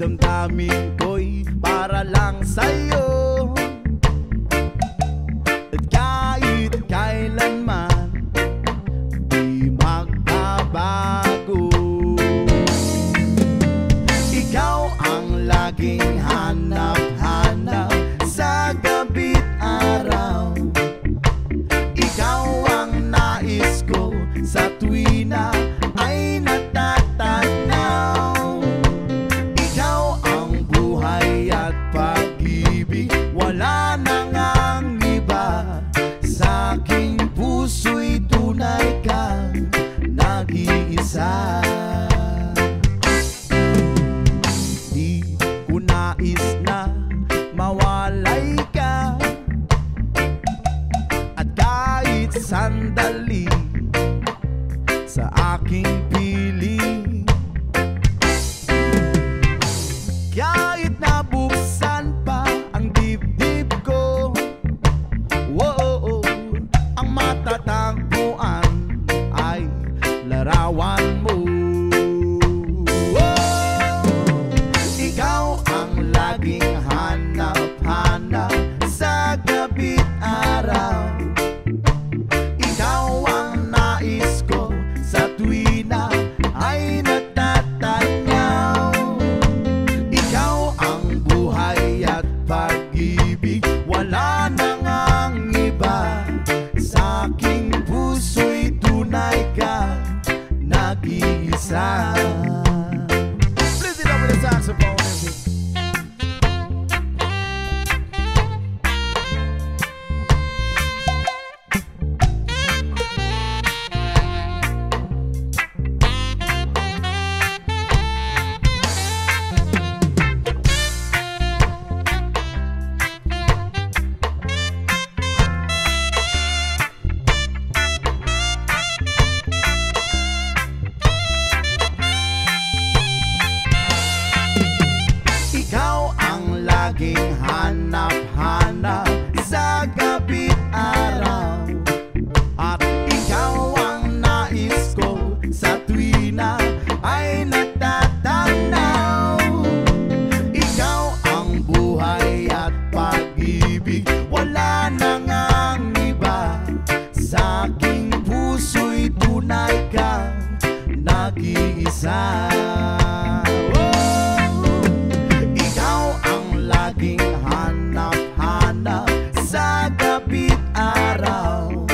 damdamin ko'y para lang sa'yo. At kahit kailanman di magbabago, ikaw ang laging hanap-hanap sa gabi't araw. Ikaw ang nais ko sa tuwi na ay natatanaw. Ikaw ang buhay at pag-ibig, wala nang ang iba. Sa aking puso'y tunay kang nag-iisa. Di ko nais na mawalay ka, at kahit sandali sa aking piling. Kahit nabuksan pa ang dibdib ko, whoa, ang matatagpuan ay larawan mo. Ikaw ang laging hanap-hanap sa gabi't araw. Ikaw ang nais ko sa tuwi na ay natatanaw. Ikaw ang buhay at pag-ibig, wala nang ang iba. Sa aking puso'y tunay kang nag-iisa. Please it up with the saxophone. Laging hanap-hanap sa gabi't araw, at ikaw ang nais ko sa tuwi na ay natatanaw. Ikaw ang buhay at pag-ibig, wala nang ang iba. Sa aking puso'y tunay kang nag-iisa. Laging hanap-hanap sa gabi't araw,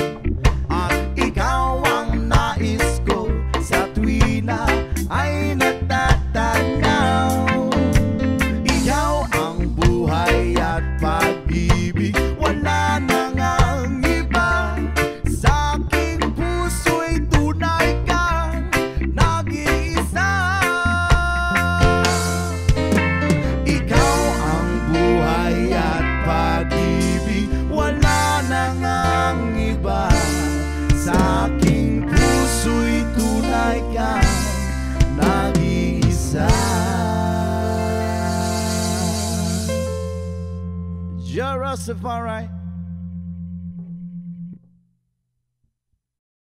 at ikaw ang nais ko sa tuwi na ay natatanaw. Ikaw ang buhay at pag-ibig, wala nang ang iba. Sa aking puso'y tunay kang nag-iisa. Buhay at pag-ibig, wala nang ang iba. Sa aking puso'y tunay kang nag-iisa. Ja Rastafari.